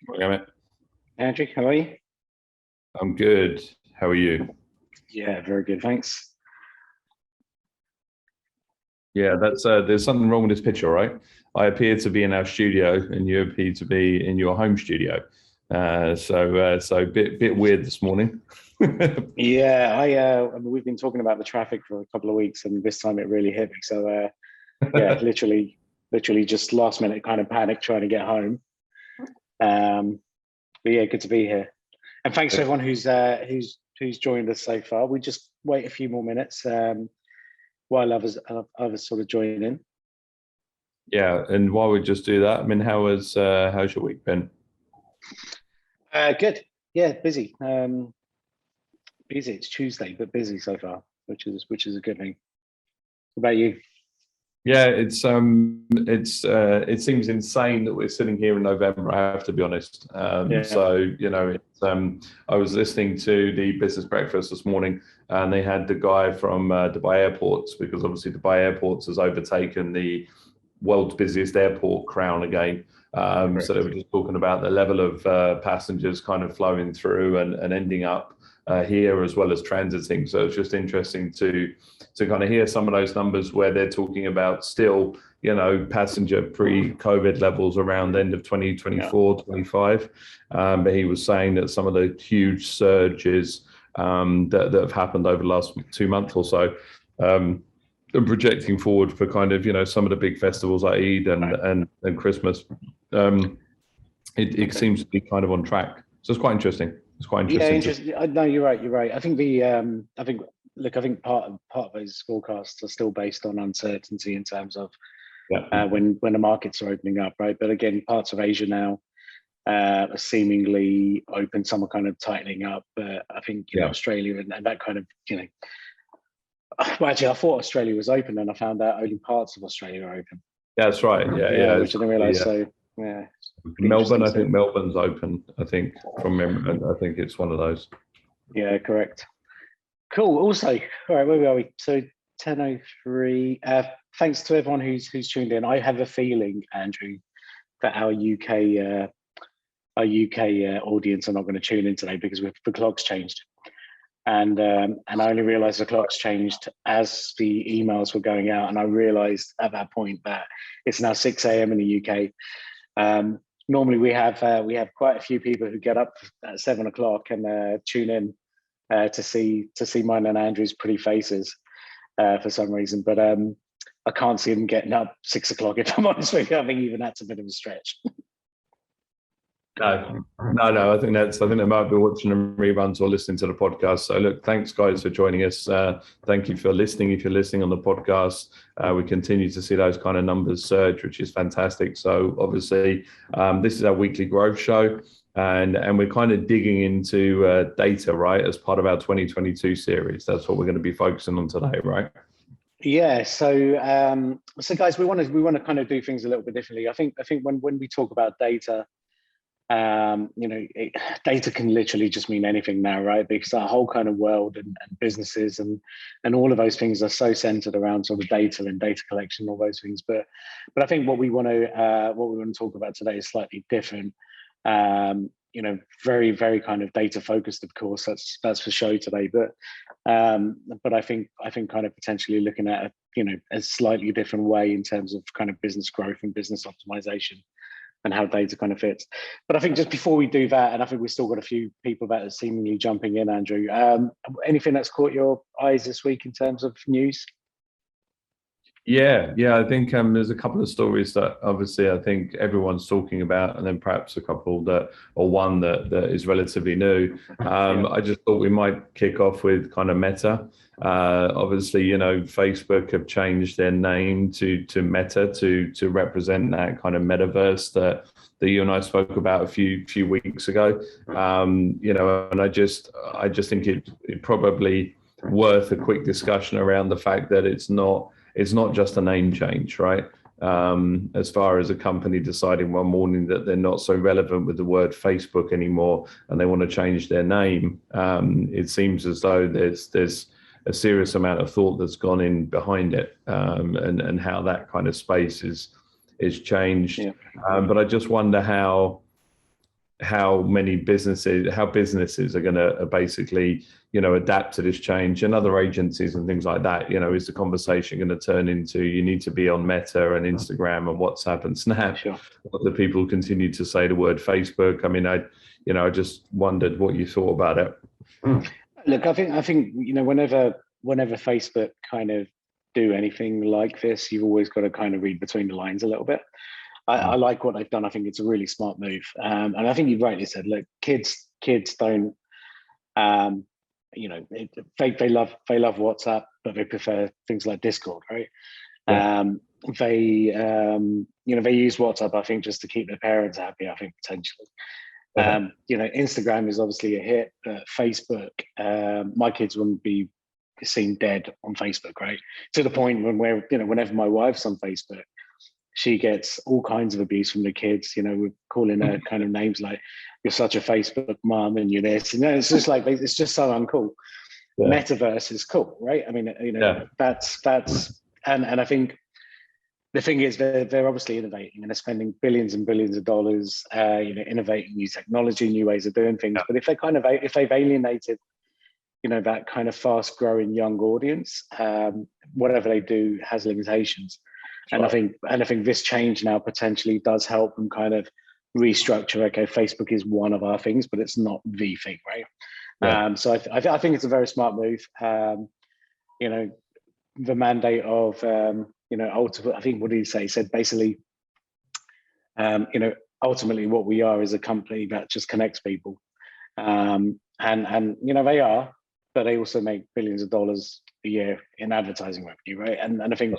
Morning, Amit. Andrew, how are you? I'm good. How are you? Yeah, very good, thanks. Yeah, that's there's something wrong with this picture, right? I appear to be in our studio, and you appear to be in your home studio. So bit weird this morning. Yeah, I mean, we've been talking about the traffic for a couple of weeks, and this time it really hit me. So, yeah, literally just last minute kind of panic trying to get home. But yeah, good to be here, and thanks to everyone who's joined us so far. We just wait a few more minutes while others sort of join in. Yeah, and while we just do that, I mean, how's your week been? Good, yeah, busy. Busy. It's Tuesday, but busy so far, which is a good thing. What about you? Yeah, it seems insane that we're sitting here in November. I have to be honest. Yeah, I was listening to the business breakfast this morning, and they had the guy from Dubai Airports, because obviously Dubai Airports has overtaken the world's busiest airport crown again. So they were just talking about the level of passengers kind of flowing through and ending up here, as well as transiting. So it's just interesting to kind of hear some of those numbers where they're talking about still, passenger pre-COVID levels around end of 2024, 25. But he was saying that some of the huge surges that have happened over the last 2 months or so, and projecting forward for kind of, some of the big festivals like Eid and Christmas, it seems to be kind of on track. So it's quite interesting. It's quite interesting. Yeah, interesting. No, you're right. You're right. I think I think part of those forecasts are still based on uncertainty in terms of when the markets are opening up, right? But again, parts of Asia now are seemingly open. Some are kind of tightening up. But I think Australia and that kind of well, actually, I thought Australia was open, and I found out only parts of Australia are open. That's right. Yeah. Which I didn't realize. So yeah. Melbourne, I think Melbourne's open. I think from memory, I think it's one of those. Yeah, correct. Cool. Also, all right, where are we? So 10:03. Thanks to everyone who's tuned in. I have a feeling, Andrew, that our UK audience are not going to tune in today because the clock's changed, and I only realised the clock's changed as the emails were going out, and I realised at that point that it's now 6 a.m. in the UK. Normally we have quite a few people who get up at 7 o'clock and tune in to see mine and Andrew's pretty faces for some reason, but I can't see them getting up 6 o'clock. If I'm honest with you, I think even that's a bit of a stretch. No. I think they might be watching them reruns or listening to the podcast. So look, thanks guys for joining us. Thank you for listening. If you're listening on the podcast, we continue to see those kind of numbers surge, which is fantastic. So obviously, this is our weekly growth show, and we're kind of digging into data, right, as part of our 2022 series. That's what we're going to be focusing on today, right? Yeah. So guys, we want to kind of do things a little bit differently. I think when we talk about data, data can literally just mean anything now, right? Because our whole kind of world and businesses and all of those things are so centered around sort of data and data collection and all those things. But I think what we want to talk about today is slightly different. Very, very kind of data focused, of course. That's for show today. But I think kind of potentially looking at a slightly different way in terms of kind of business growth and business optimization, and how data kind of fits. But I think just before we do that, and I think we've still got a few people that are seemingly jumping in, Andrew, anything that's caught your eyes this week in terms of news? Yeah. I think there's a couple of stories that obviously I think everyone's talking about, and then perhaps a couple or one that is relatively new. I just thought we might kick off with kind of Meta. Obviously, Facebook have changed their name to Meta to represent that kind of metaverse that you and I spoke about a few weeks ago. And I just think it probably worth a quick discussion around the fact that it's not just a name change, right? As far as a company deciding one morning that they're not so relevant with the word Facebook anymore and they want to change their name, it seems as though there's a serious amount of thought that's gone in behind it, and how that kind of space is changed. Yeah. But I just wonder how how businesses are going to basically, adapt to this change, and other agencies and things like that. Is the conversation going to turn into, you need to be on Meta and Instagram and WhatsApp and Snap? Sure. Or do people continue to say the word Facebook? I mean, I just wondered what you thought about it. Look, I think whenever Facebook kind of do anything like this, you've always got to kind of read between the lines a little bit. I like what they've done. I think it's a really smart move, and I think you've rightly said, look, kids don't, they love WhatsApp, but they prefer things like Discord, right? Yeah. They use WhatsApp, I think, just to keep their parents happy, I think, potentially. Instagram is obviously a hit, but Facebook, my kids wouldn't be seen dead on Facebook, right? To the point whenever my wife's on Facebook, she gets all kinds of abuse from the kids. We're calling her kind of names like, "You're such a Facebook mom," and "you're this." It's just like, it's just so uncool. Yeah. Metaverse is cool, right? I mean, that's and I think the thing is, they're obviously innovating, and they're spending billions and billions of dollars, innovating new technology, new ways of doing things. But if they've alienated, that kind of fast growing young audience, whatever they do has limitations. Sure. And I think this change now potentially does help them kind of restructure. Okay, Facebook is one of our things, but it's not the thing, right? Yeah. So I think it's a very smart move. The mandate of ultimately, I think, what did he say? He said basically, ultimately what we are is a company that just connects people, and they are, but they also make billions of dollars a year in advertising revenue, right? And I think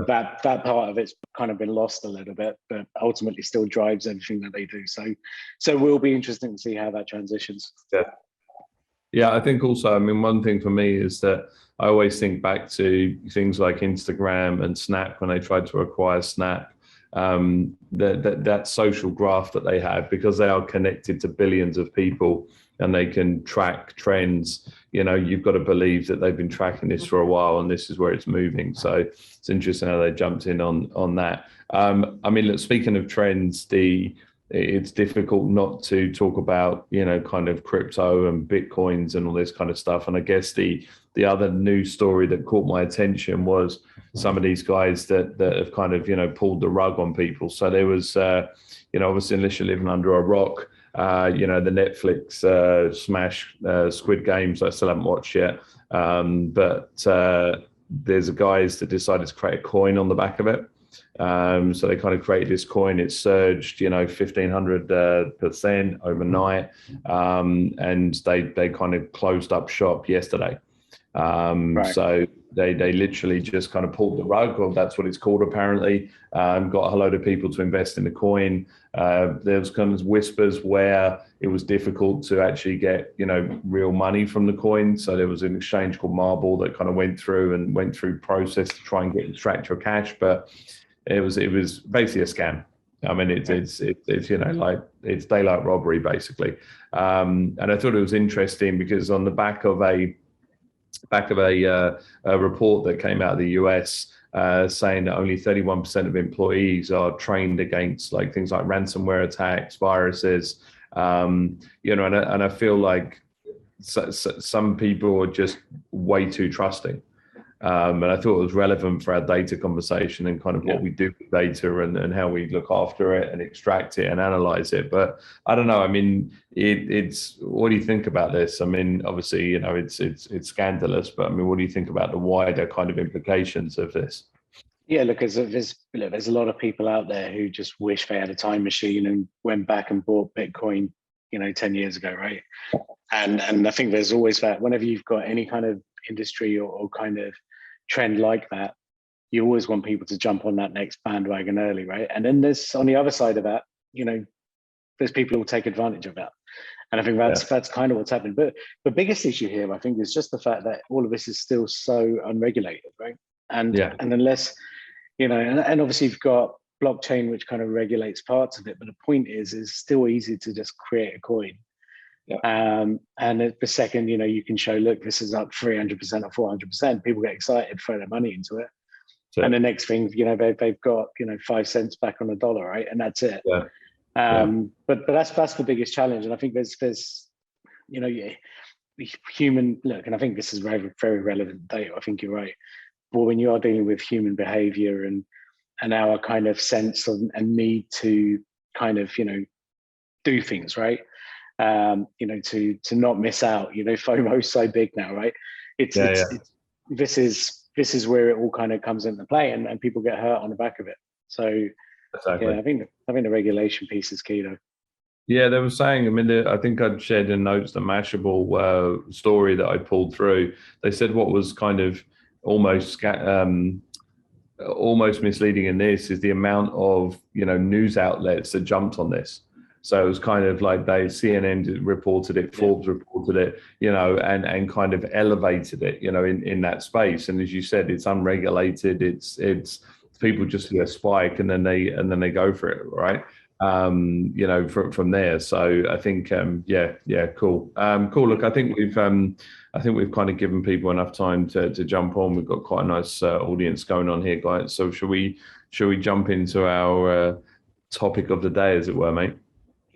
that part of it's kind of been lost a little bit, but ultimately still drives everything that they do. So it will be interesting to see how that transitions. Yeah, I think also, I mean, one thing for me is that I always think back to things like Instagram and Snap when they tried to acquire Snap. That social graph that they have, because they are connected to billions of people and they can track trends. You've got to believe that they've been tracking this for a while, and this is where it's moving. So it's interesting how they jumped in on that. I mean, look, speaking of trends, it's difficult not to talk about, kind of crypto and Bitcoins and all this kind of stuff. And I guess the other news story that caught my attention was some of these guys that have kind of, pulled the rug on people. So there was, obviously, unless you're living under a rock, the Netflix smash Squid Games, I still haven't watched yet. But there's guys that decided to create a coin on the back of it. So they kind of created this coin. It surged, 1,500% overnight, and they kind of closed up shop yesterday. Right. So they literally just kind of pulled the rug, or that's what it's called apparently. Got a load of people to invest in the coin. There was kind of whispers where it was difficult to actually get, real money from the coin. So there was an exchange called Marble that kind of went through process to try and extract your cash, but it was basically a scam. I mean, it's like it's daylight robbery basically. And I thought it was interesting because on the back of a report that came out of the US saying that only 31% of employees are trained against like things like ransomware attacks, viruses, and I feel like some people are just way too trusting. And I thought it was relevant for our data conversation and kind of what we do with data and how we look after it and extract it and analyze it. But I don't know. I mean, it's what do you think about this? I mean, obviously, it's scandalous, but I mean, what do you think about the wider kind of implications of this? Yeah, look, there's a lot of people out there who just wish they had a time machine and went back and bought Bitcoin, 10 years ago, right? And I think there's always that whenever you've got any kind of industry or kind of trend like that, you always want people to jump on that next bandwagon early, right? And then there's on the other side of that, there's people who will take advantage of that. And I think that's kind of what's happening. But the biggest issue here, I think, is just the fact that all of this is still so unregulated, right? And unless, and obviously you've got blockchain, which kind of regulates parts of it. But the point is still easy to just create a coin. Yeah. And the second, you can show, look, this is up 300% or 400%, people get excited, throw their money into it. Sure. And the next thing, they've got, 5 cents back on the dollar, right? And that's it. Yeah. But that's the biggest challenge. And I think there's human look, and I think this is very, very relevant data. I think you're right. But when you are dealing with human behavior and our kind of sense of and need to kind of, do things right, to not miss out, FOMO is so big now, right? It's this is where it all kind of comes into play, and people get hurt on the back of it. So exactly. Yeah, I think the regulation piece is key though. Yeah, they were saying, I mean, I think I'd shared in notes the Mashable story that I pulled through. They said what was kind of almost misleading in this is the amount of, news outlets that jumped on this. So it was kind of like CNN reported it, Forbes reported it, and kind of elevated it, in that space. And as you said, it's unregulated. It's people just see a spike and then they go for it, right? From there. So I think, cool. Cool. Look, I think we've kind of given people enough time to jump on. We've got quite a nice audience going on here, guys. So shall we jump into our topic of the day, as it were, mate?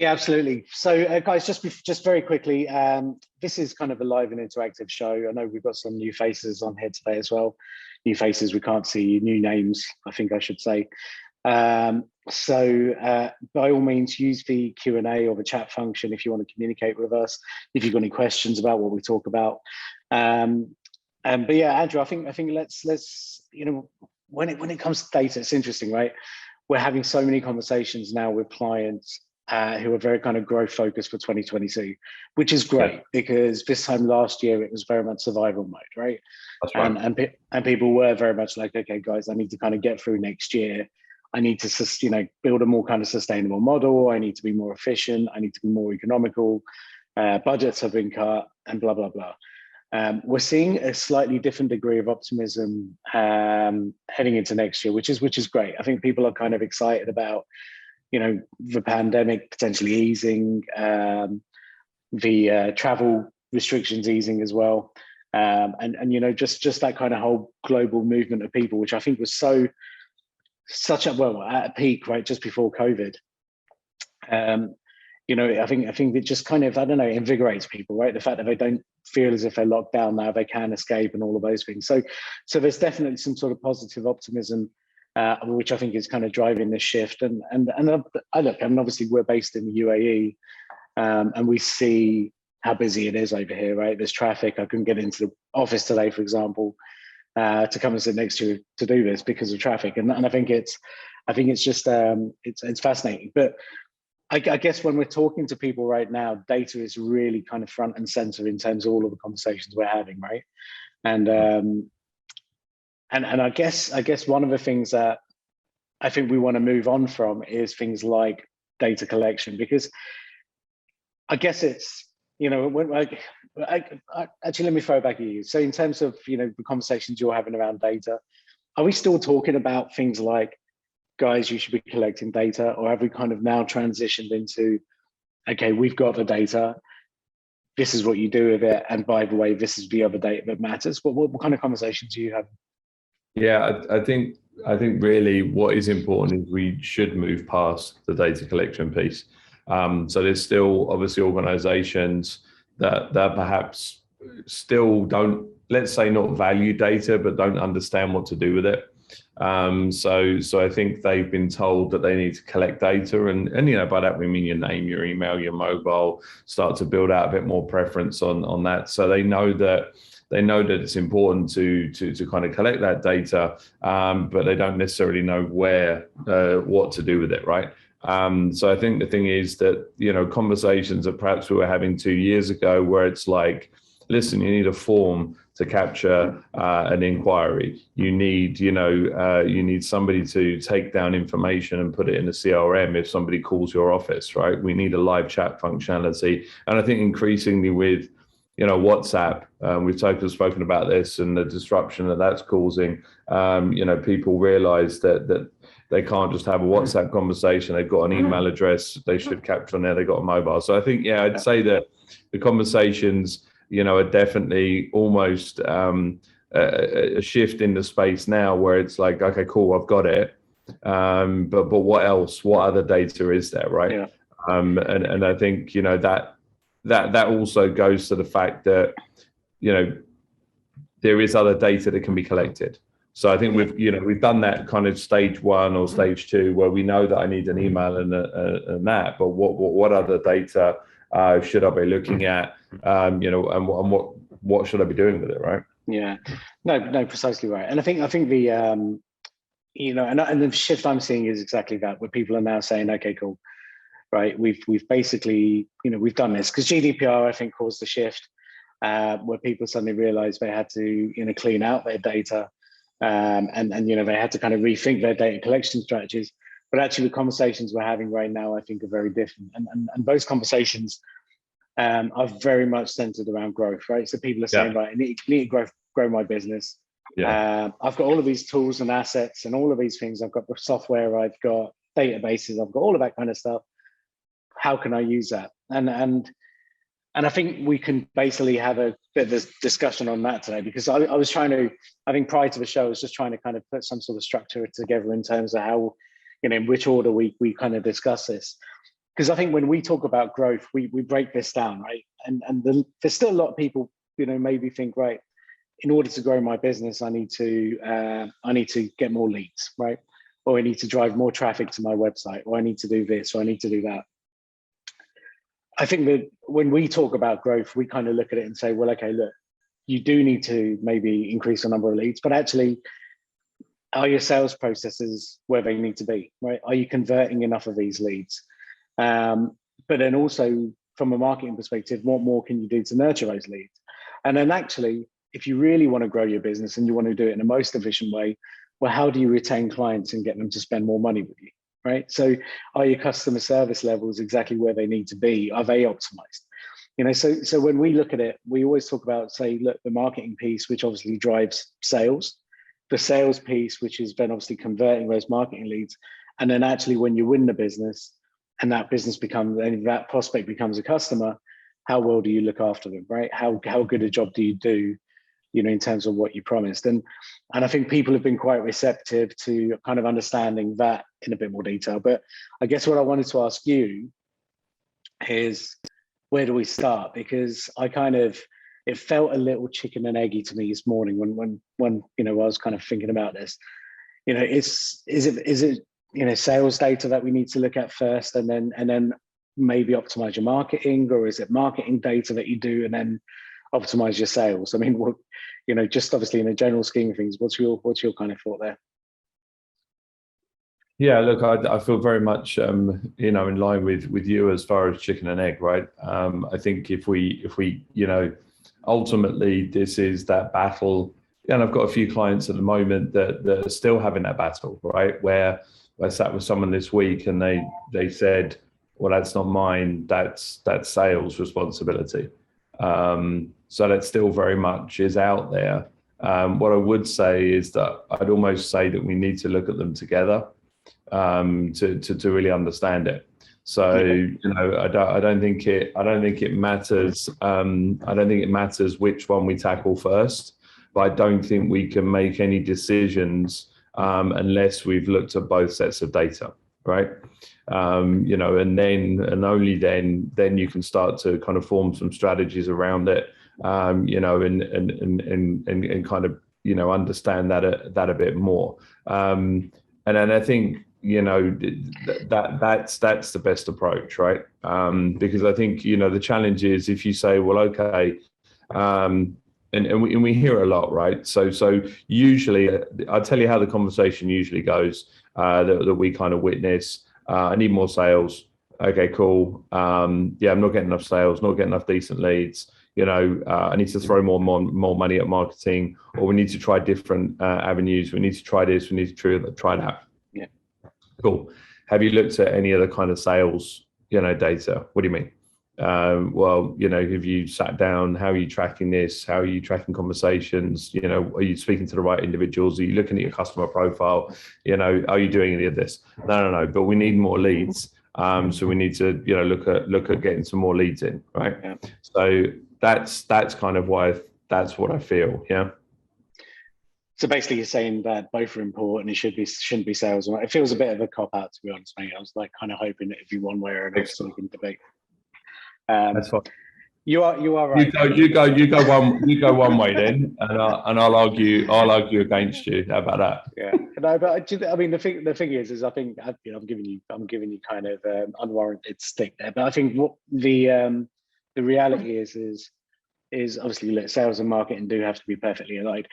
Yeah, absolutely. So guys, just very quickly, this is kind of a live and interactive show. I know we've got some new faces on here today as well. New faces we can't see, new names, I think I should say. So by all means, use the Q&A or the chat function if you want to communicate with us, if you've got any questions about what we talk about. But yeah, Andrew, I think let's when it comes to data, it's interesting, right? We're having so many conversations now with clients who are very kind of growth focused for 2022, which is great because this time last year it was very much survival mode, right? That's right. And people were very much like, okay, guys, I need to kind of get through next year. I need to, build a more kind of sustainable model. I need to be more efficient. I need to be more economical. Budgets have been cut and blah, blah, blah. We're seeing a slightly different degree of optimism heading into next year, which is great. I think people are kind of excited about, the pandemic potentially easing, the travel restrictions easing as well. And just that kind of whole global movement of people, which I think was at a peak, right, just before COVID. I think it just kind of, I don't know, invigorates people, right? The fact that they don't feel as if they're locked down now, they can escape and all of those things. So there's definitely some sort of positive optimism, which I think is kind of driving this shift. And I look, I mean, obviously we're based in the UAE, and we see how busy it is over here, right? There's traffic. I couldn't get into the office today, for example, to come and sit next to you to do this because of traffic. And I think it's just, it's fascinating. But I guess when we're talking to people right now, data is really kind of front and center in terms of all of the conversations we're having, right? And I guess one of the things that I think we want to move on from is things like data collection, because I guess it's, actually, let me throw it back at you. So in terms of, the conversations you're having around data, are we still talking about things like, guys, you should be collecting data, or have we kind of now transitioned into, okay, we've got the data, this is what you do with it, and by the way, this is the other data that matters? What kind of conversations do you have? Yeah, I think really what is important is we should move past the data collection piece. So there's still obviously organizations that perhaps still don't, let's say, not value data, but don't understand what to do with it. So I think they've been told that they need to collect data, and by that we mean your name, your email, your mobile, start to build out a bit more preference on that. So they know that it's important to kind of collect that data, but they don't necessarily know what to do with it, right? So I think the thing is that, conversations that perhaps we were having 2 years ago, where it's like, listen, you need a form to capture an inquiry. You need somebody to take down information and put it in a CRM if somebody calls your office, right? We need a live chat functionality. And I think increasingly with, WhatsApp, we've spoken about this and the disruption that's causing. People realize that they can't just have a WhatsApp conversation. They've got an email address they should capture on there. They've got a mobile. So I think, I'd say that the conversations, are definitely almost a shift in the space now where it's like, okay, cool, I've got it. but what else? What other data is there, right? Yeah. And I think, you know, that also goes to the fact that, you know, there is other data that can be collected. So I think we've done that kind of stage one or stage two where we know that I need an email and that, but what other data should I be looking at? You know, and what should I be doing with it, right? Yeah, no, precisely right. And I think the you know, and the shift I'm seeing is exactly that, where people are now saying, okay, cool, right? We've basically, you know, we've done this because GDPR, I think, caused the shift where people suddenly realized they had to, you know, clean out their data, and you know, they had to kind of rethink their data collection strategies. But actually, the conversations we're having right now, I think, are very different, and those conversations are very much centered around growth, right? So people are saying, right, I need to grow my business. Yeah. I've got all of these tools and assets and all of these things. I've got the software, I've got databases, I've got all of that kind of stuff. How can I use that? And I think we can basically have a bit of a discussion on that today, because I was trying to, I think prior to the show, I was just trying to kind of put some sort of structure together in terms of how, you know, in which order we kind of discuss this. Because I think when we talk about growth, we break this down, right? And there's still a lot of people, you know, maybe think, right, in order to grow my business, I need to get more leads, right? Or I need to drive more traffic to my website, or I need to do this, or I need to do that. I think that when we talk about growth, we kind of look at it and say, well, okay, look, you do need to maybe increase the number of leads, but actually, are your sales processes where they need to be, right? Are you converting enough of these leads? But then also from a marketing perspective, what more can you do to nurture those leads? And then actually, if you really want to grow your business and you want to do it in the most efficient way, well, how do you retain clients and get them to spend more money with you, right? So are your customer service levels exactly where they need to be? Are they optimized? You know, so when we look at it, we always talk about, say, look, the marketing piece, which obviously drives sales, the sales piece, which is then obviously converting those marketing leads. And then actually when you win the business and that business becomes, and that prospect becomes a customer, how well do you look after them, right? How good a job do you do, you know, in terms of what you promised? And I think people have been quite receptive to kind of understanding that in a bit more detail. But I guess what I wanted to ask you is, where do we start? Because it felt a little chicken and eggy to me this morning when you know, I was kind of thinking about this. You know, is it you know, sales data that we need to look at first, and then maybe optimize your marketing, or is it marketing data that you do and then optimize your sales? I mean, what, you know, just obviously in a general scheme of things, what's your kind of thought there? Yeah, look, I feel very much, you know, in line with you as far as chicken and egg, right? I think if we, you know, ultimately this is that battle, and I've got a few clients at the moment that are still having that battle, right? Where I sat with someone this week and they said, well, that's not mine, that's sales responsibility. So that still very much is out there. What I would say is that I'd almost say that we need to look at them together to really understand it. So, you know, I don't think it matters. I don't think it matters which one we tackle first, but I don't think we can make any decisions unless we've looked at both sets of data, right? You know, and only then you can start to kind of form some strategies around it, you know, and kind of, you know, understand that a bit more. And then I think, you know, that's the best approach, right? Because I think, you know, the challenge is if you say, well, okay, and we hear a lot, right? So usually, I'll tell you how the conversation usually goes, that we kind of witness. I need more sales. Okay, cool. Yeah, I'm not getting enough sales, not getting enough decent leads. You know, I need to throw more money at marketing, or we need to try different avenues. We need to try this. We need to try that. Yeah. Cool. Have you looked at any other kind of sales, you know, data? What do you mean? Well, you know, have you sat down? How are you tracking this? How are you tracking conversations? You know, are you speaking to the right individuals? Are you looking at your customer profile? You know, are you doing any of this? No. But we need more leads. So we need to, you know, look at getting some more leads in, right? Yeah. So that's kind of why that's what I feel. Yeah. So basically, you're saying that both are important. It shouldn't be sales. It feels a bit of a cop out, to be honest, mate. I was like kind of hoping that it'd be one way or another, so we can debate. That's fine. You are right. You go one way then, and I'll argue against you. How about that? Yeah, no, but I mean, the thing is I think I'm giving you kind of unwarranted stick there, but I think what the reality is obviously, look, sales and marketing do have to be perfectly aligned.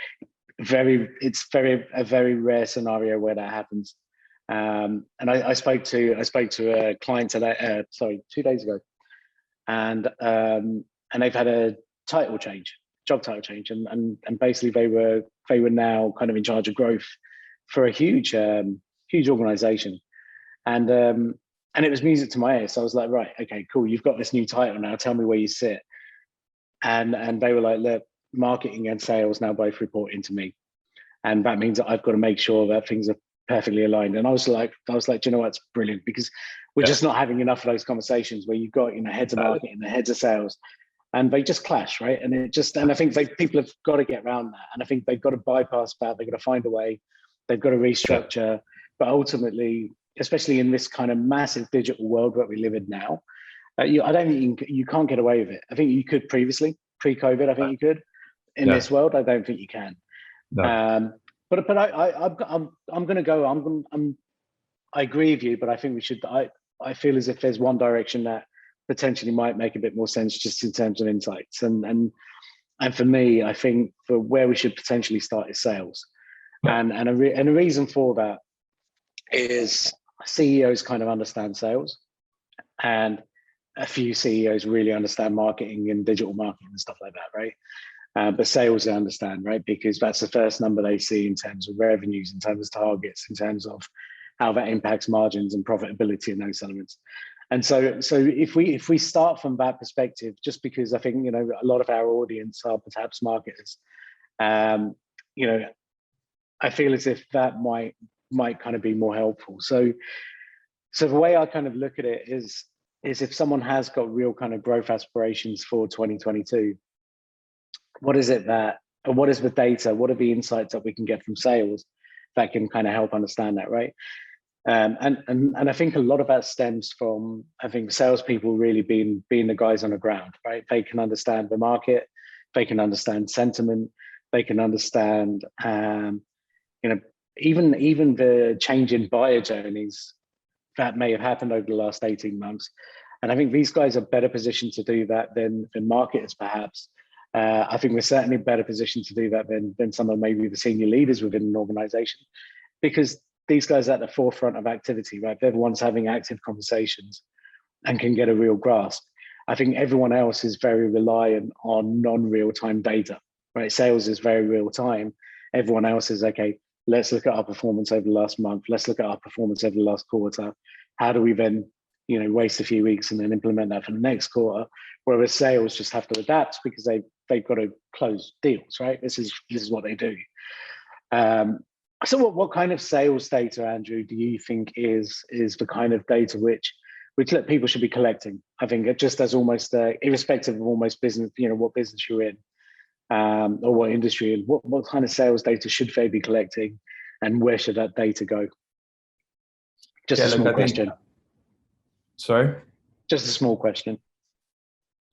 It's a very rare scenario where that happens. And I spoke to a client today, 2 days ago, and they've had a job title change, and basically they were now kind of in charge of growth for a huge organization, and it was music to my ears. So I was like, right, okay, cool, you've got this new title now. Tell me where you sit. And they were like, look, marketing and sales now both report into me, and that means that I've got to make sure that things are perfectly aligned. And I was like, do you know what's brilliant, because we're just not having enough of those conversations where you've got heads of marketing and heads of sales, and they just clash, right? And I think people have got to get around that, and I think they've got to bypass that. They've got to find a way. They've got to restructure. But ultimately, especially in this kind of massive digital world that we live in now, I don't think you can't get away with it. I think you could previously, pre-COVID. I think you could. In this world, I don't think you can. No. But I'm going to go. I agree with you, but I think we should. I feel as if there's one direction that potentially might make a bit more sense, just in terms of insights. And for me, I think for where we should potentially start is sales. And a reason for that is CEOs kind of understand sales, and a few CEOs really understand marketing and digital marketing and stuff like that, right? But sales they understand, right? Because that's the first number they see in terms of revenues, in terms of targets, in terms of how that impacts margins and profitability in those elements. And so if we start from that perspective, just because I think a lot of our audience are perhaps marketers, I feel as if that might kind of be more helpful. So the way I kind of look at it is if someone has got real kind of growth aspirations for 2022, what is it what is the data, what are the insights that we can get from sales that can kind of help understand that, right? And I think a lot of that stems from, I think, salespeople really being the guys on the ground, right? They can understand the market, they can understand sentiment, they can understand, even the change in buyer journeys that may have happened over the last 18 months. And I think these guys are better positioned to do that than marketers, perhaps. I think we're certainly better positioned to do that than some of maybe the senior leaders within an organization, because these guys are at the forefront of activity, right? They're the ones having active conversations and can get a real grasp. I think everyone else is very reliant on non-real-time data, right? Sales is very real-time. Everyone else is, okay, let's look at our performance over the last month. Let's look at our performance over the last quarter. How do we then, waste a few weeks and then implement that for the next quarter? Whereas sales just have to adapt because they've got to close deals, right? This is what they do. So what kind of sales data, Andrew, do you think is the kind of data which people should be collecting? I think it just as almost irrespective of almost business, what business you're in, or what industry, and what kind of sales data should they be collecting, and where should that data go? Just a small question. Sorry? Just a small question.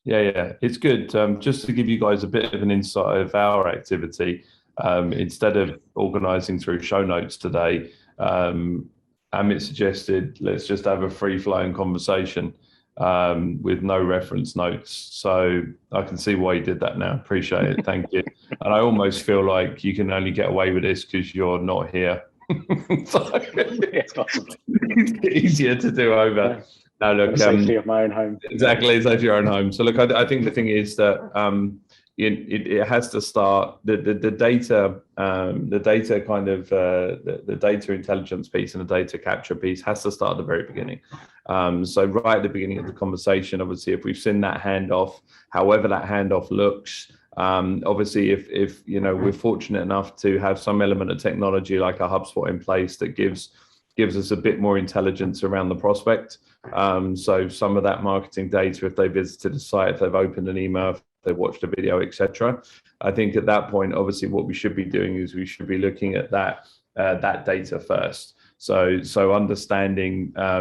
Yeah, it's good. Just to give you guys a bit of an insight of our activity, instead of organising through show notes today, Amit suggested let's just have a free-flowing conversation with no reference notes. So I can see why you did that now. Appreciate it. Thank you. And I almost feel like you can only get away with this because you're not here. So it's possible. It's easier to do over. Yeah. No, look, safety of my own home. Exactly, safety of your own home. So look, I think the thing is that it has to start the data kind of the data intelligence piece and the data capture piece has to start at the very beginning. So right at the beginning of the conversation, obviously, if we've seen that handoff, however that handoff looks, obviously, if we're fortunate enough to have some element of technology like a HubSpot in place that gives us a bit more intelligence around the prospect. So some of that marketing data, if they visited a site, if they've opened an email, if they watched a video, etc. I think at that point, obviously, what we should be doing is we should be looking at that data first. So understanding, how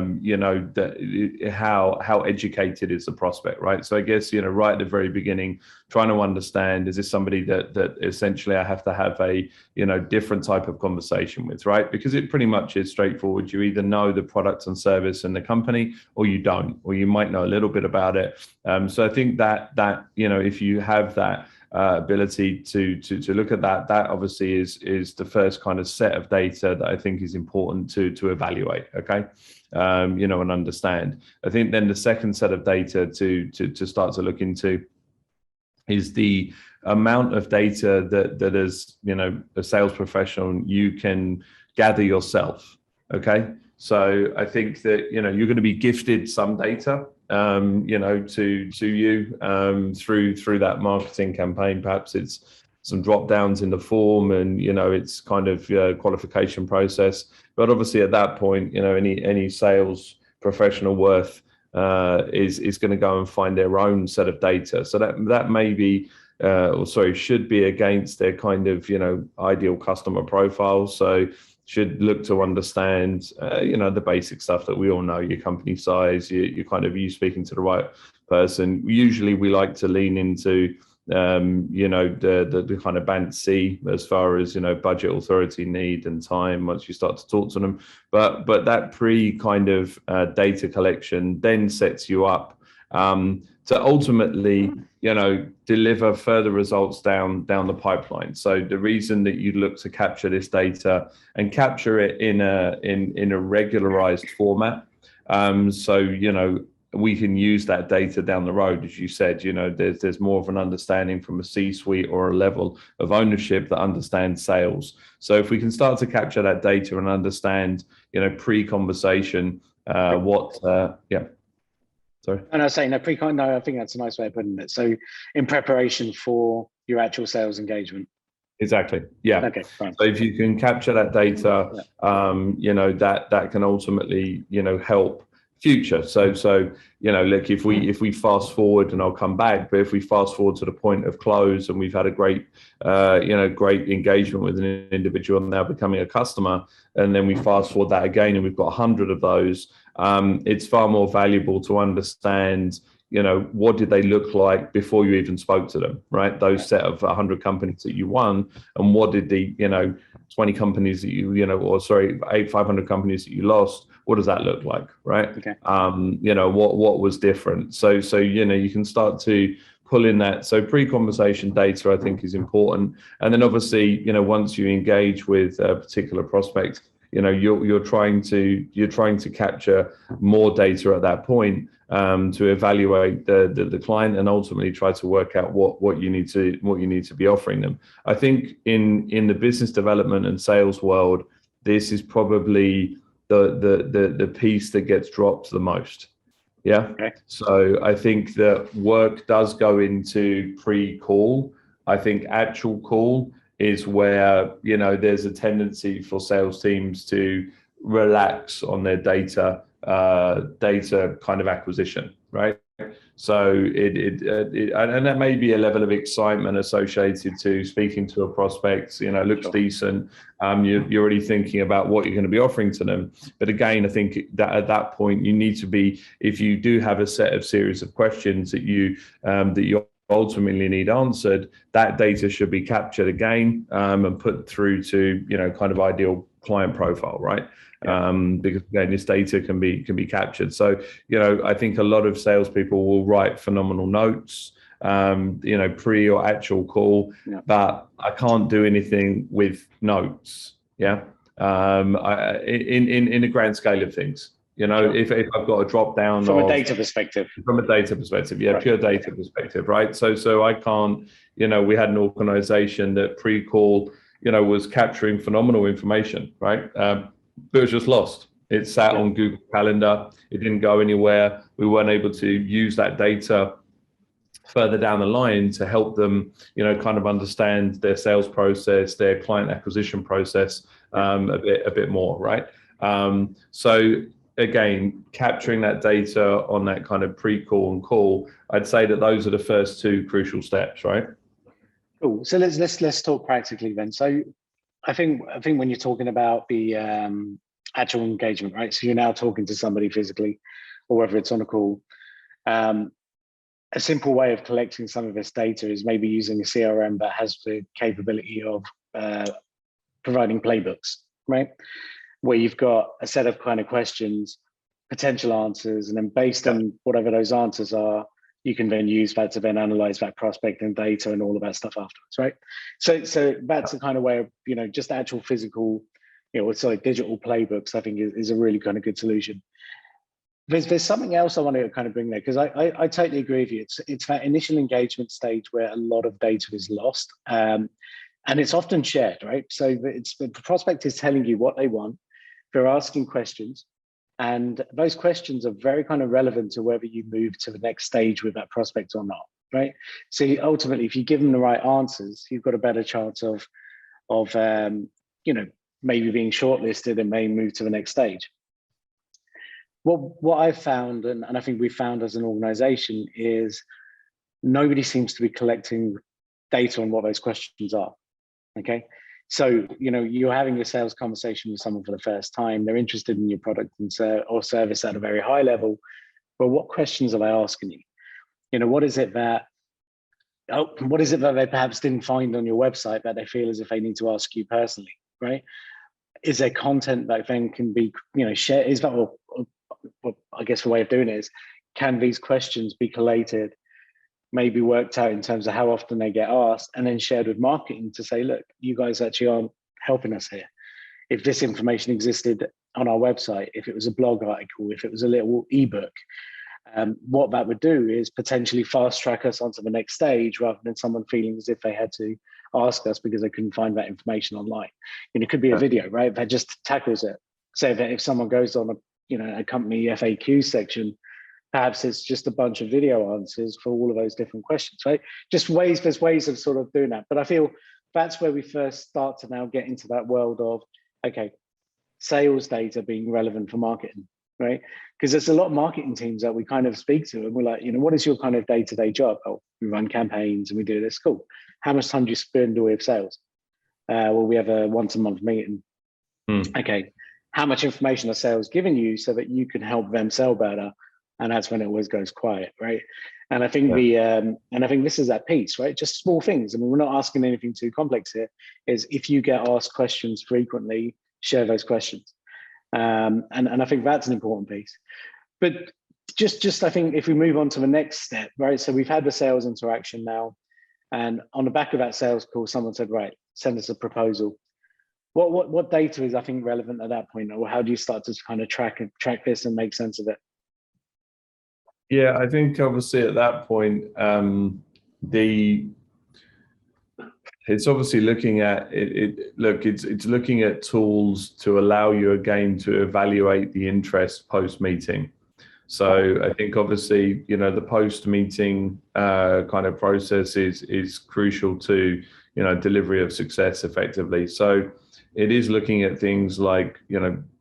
educated is the prospect, right? So I guess, right at the very beginning, trying to understand, is this somebody that essentially I have to have a, different type of conversation with, right? Because it pretty much is straightforward. You either know the product and service and the company, or you don't, or you might know a little bit about it. So I think that if you have that ability to look at that obviously is the first kind of set of data that I think is important to evaluate, okay, and understand. I think then the second set of data to start to look into is the amount of data that as a sales professional you can gather yourself, okay. So I think that you're going to be gifted some data to you through that marketing campaign. Perhaps it's some drop downs in the form, and it's kind of qualification process. But obviously at that point, any sales professional worth is going to go and find their own set of data. So that may be should be against their kind of ideal customer profile. So should look to understand, the basic stuff that we all know, your company size, you speaking to the right person. Usually we like to lean into, the kind of band C as far as, budget, authority, need and time once you start to talk to them. But that pre kind of data collection then sets you up to ultimately, deliver further results down the pipeline. So the reason that you look to capture this data and capture it in a regularized format, we can use that data down the road, as you said. There's more of an understanding from a C-suite or a level of ownership that understands sales. So if we can start to capture that data and understand, pre-conversation, Sorry. And I was saying, no, I think that's a nice way of putting it. So in preparation for your actual sales engagement. Exactly. Yeah. Okay, fine. So if you can capture that data, that can ultimately, help future. So look, if we fast forward, and I'll come back, but if we fast forward to the point of close and we've had a great, great engagement with an individual now becoming a customer, and then we fast forward that again and we've got 100 of those, it's far more valuable to understand, what did they look like before you even spoke to them, right? Those set of 100 companies that you won, and what did the, 20 companies that 500 companies that you lost, what does that look like, right? Okay. What was different? So you can start to pull in that. So pre-conversation data, I think, is important. And then obviously, once you engage with a particular prospect, you're trying to capture more data at that point to evaluate the client and ultimately try to work out what you need to be offering them. I think in the business development and sales world, this is probably the piece that gets dropped the most. Yeah. Okay. So I think that work does go into pre-call. I think actual call is where, there's a tendency for sales teams to relax on their data kind of acquisition, right? So and that may be a level of excitement associated to speaking to a prospect, looks decent. You're already thinking about what you're going to be offering to them. But again, I think that at that point you need to be, if you do have a set of series of questions that you ultimately need answered, that data should be captured again and put through to kind of ideal client profile, right? Because again, this data can be captured. So I think a lot of salespeople will write phenomenal notes, pre or actual call, but I can't do anything with notes. Yeah, in the grand scale of things. If I've got a drop down from a data perspective, right. Pure data perspective, right? So I can't, we had an organization that pre-call, was capturing phenomenal information, right? But it was just lost. It sat on Google Calendar. It didn't go anywhere. We weren't able to use that data further down the line to help them, kind of understand their sales process, their client acquisition process a bit more, right? So again, capturing that data on that kind of pre-call and call, I'd say that those are the first two crucial steps, right? Cool. So let's talk practically then. So I think when you're talking about the actual engagement, right? So you're now talking to somebody physically, or whether it's on a call. A simple way of collecting some of this data is maybe using a CRM that has the capability of providing playbooks, right? Where you've got a set of kind of questions, potential answers, and then based on whatever those answers are, you can then use that to then analyze that prospecting data and all of that stuff afterwards, right? So that's the kind of way of, just actual physical, digital playbooks, I think is a really kind of good solution. There's something else I want to kind of bring there, because I totally agree with you. It's that initial engagement stage where a lot of data is lost, and it's often shared, right? So the prospect is telling you what they want. They're asking questions, and those questions are very kind of relevant to whether you move to the next stage with that prospect or not, right? So ultimately, if you give them the right answers, you've got a better chance of maybe being shortlisted and may move to the next stage. What I've found, and I think we've found as an organization, is nobody seems to be collecting data on what those questions are, okay? So, you're having a sales conversation with someone for the first time, they're interested in your product or service at a very high level, but what questions are they asking you? What is it that they perhaps didn't find on your website that they feel as if they need to ask you personally, right? Is there content that then can be, shared? Is that, or I guess the way of doing it is, can these questions be collated, maybe worked out in terms of how often they get asked, and then shared with marketing to say, look, you guys actually aren't helping us here. If this information existed on our website, if it was a blog article, if it was a little ebook, what that would do is potentially fast track us onto the next stage, rather than someone feeling as if they had to ask us because they couldn't find that information online. It could be a video, right, that just tackles it. So that if someone goes on a company FAQ section, perhaps it's just a bunch of video answers for all of those different questions, right? There's ways of sort of doing that. But I feel that's where we first start to now get into that world of, okay, sales data being relevant for marketing, right? Because there's a lot of marketing teams that we kind of speak to, and we're like, what is your kind of day-to-day job? Oh, we run campaigns and we do this. Cool. How much time do you spend with sales? Well, we have a once-a-month meeting. Okay. How much information are sales giving you so that you can help them sell better? And that's when it always goes quiet, right? And I think this is that piece, right? Just small things. I mean, we're not asking anything too complex here. Is if you get asked questions frequently, share those questions. And I think that's an important piece. But just I think if we move on to the next step, right? So we've had the sales interaction now, and on the back of that sales call, someone said, right, send us a proposal. What data is, I think, relevant at that point, or how do you start to kind of track this and make sense of it? Yeah, I think obviously at that point, it's obviously looking at it. Look, it's looking at tools to allow you again to evaluate the interest post meeting. So I think obviously, the post meeting kind of process is crucial to, delivery of success effectively. So it is looking at things like,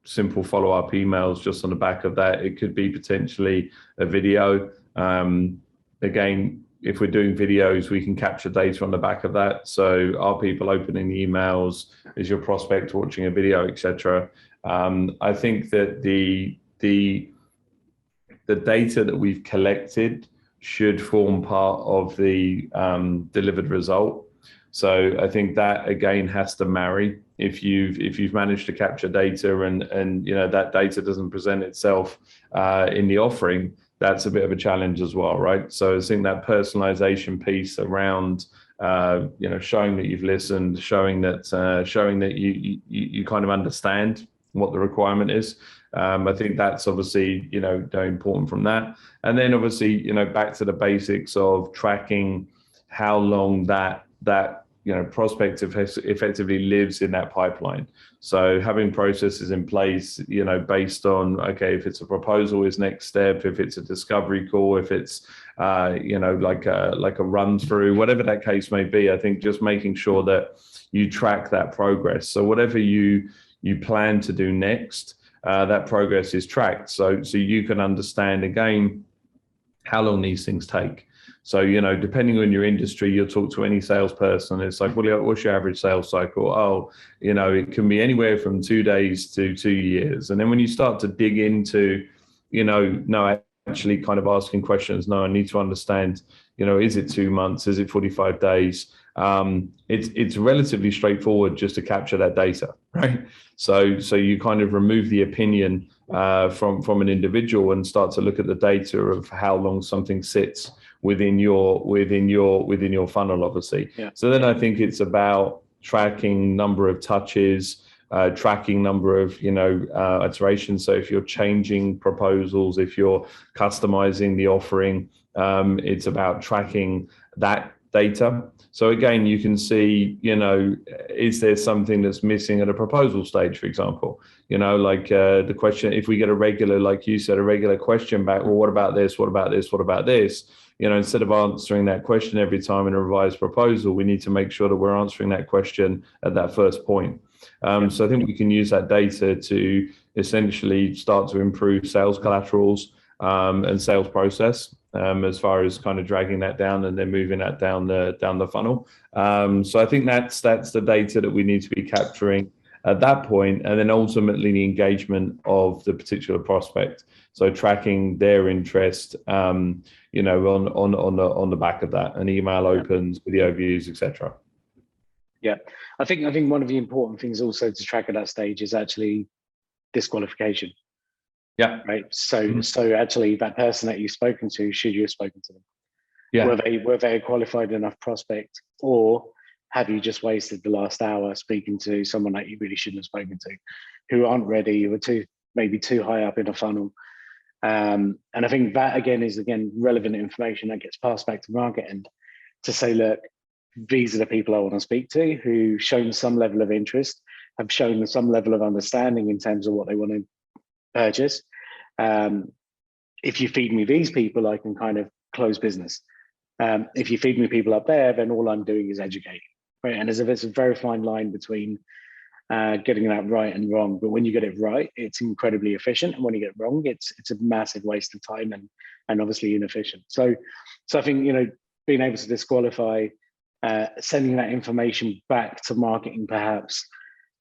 simple follow-up emails just on the back of that. It could be potentially a video. Again, if we're doing videos, we can capture data on the back of that. So are people opening the emails? Is your prospect watching a video, etc.? I think that the data that we've collected should form part of the delivered result. So I think that again has to marry. If you've managed to capture data and that data doesn't present itself in the offering, that's a bit of a challenge as well, right? So I think that personalization piece around showing that you've listened, showing that you kind of understand what the requirement is. I think that's obviously very important from that. And then obviously back to the basics of tracking how long that prospect effectively lives in that pipeline. So having processes in place, based on, okay, if it's a proposal is next step, if it's a discovery call, if it's, like a run through, whatever that case may be, I think just making sure that you track that progress. So whatever you plan to do next, that progress is tracked. So you can understand again how long these things take. So, depending on your industry, you'll talk to any salesperson. It's like, well, what's your average sales cycle? Oh, it can be anywhere from 2 days to 2 years. And then when you start to dig into, no, actually kind of asking questions, no, I need to understand, is it 2 months? Is it 45 days? It's relatively straightforward just to capture that data, right? So you kind of remove the opinion from an individual and start to look at the data of how long something sits within your funnel, obviously. Yeah. So then I think it's about tracking number of touches, tracking number of iterations. So if you're changing proposals, if you're customizing the offering, it's about tracking that data. So again, you can see, is there something that's missing at a proposal stage, for example? The question, if we get a regular, like you said, a regular question back, well, what about this? What about this? What about this? Instead of answering that question every time in a revised proposal, we need to make sure that we're answering that question at that first point. So I think we can use that data to essentially start to improve sales collaterals and sales process as far as kind of dragging that down and then moving that down the funnel. So I think that's the data that we need to be capturing at that point, and then ultimately the engagement of the particular prospect. So tracking their interest, on the back of that, and email opens, video views, etc. Yeah, I think one of the important things also to track at that stage is actually disqualification. Yeah. Right. So actually, that person that you've spoken to, should you have spoken to them? Yeah. Were they a qualified enough prospect, or have you just wasted the last hour speaking to someone that you really shouldn't have spoken to, who aren't ready, who are maybe too high up in a funnel? And I think that again is relevant information that gets passed back to marketing to say, look, these are the people I want to speak to, who've shown some level of interest, have shown some level of understanding in terms of what they want to purchase. If you feed me these people, I can kind of close business. If you feed me people up there, then all I'm doing is educating, right? And there's a very fine line between getting that right and wrong. But when you get it right, it's incredibly efficient, and when you get it wrong, it's a massive waste of time and obviously inefficient. So I think being able to disqualify, sending that information back to marketing perhaps,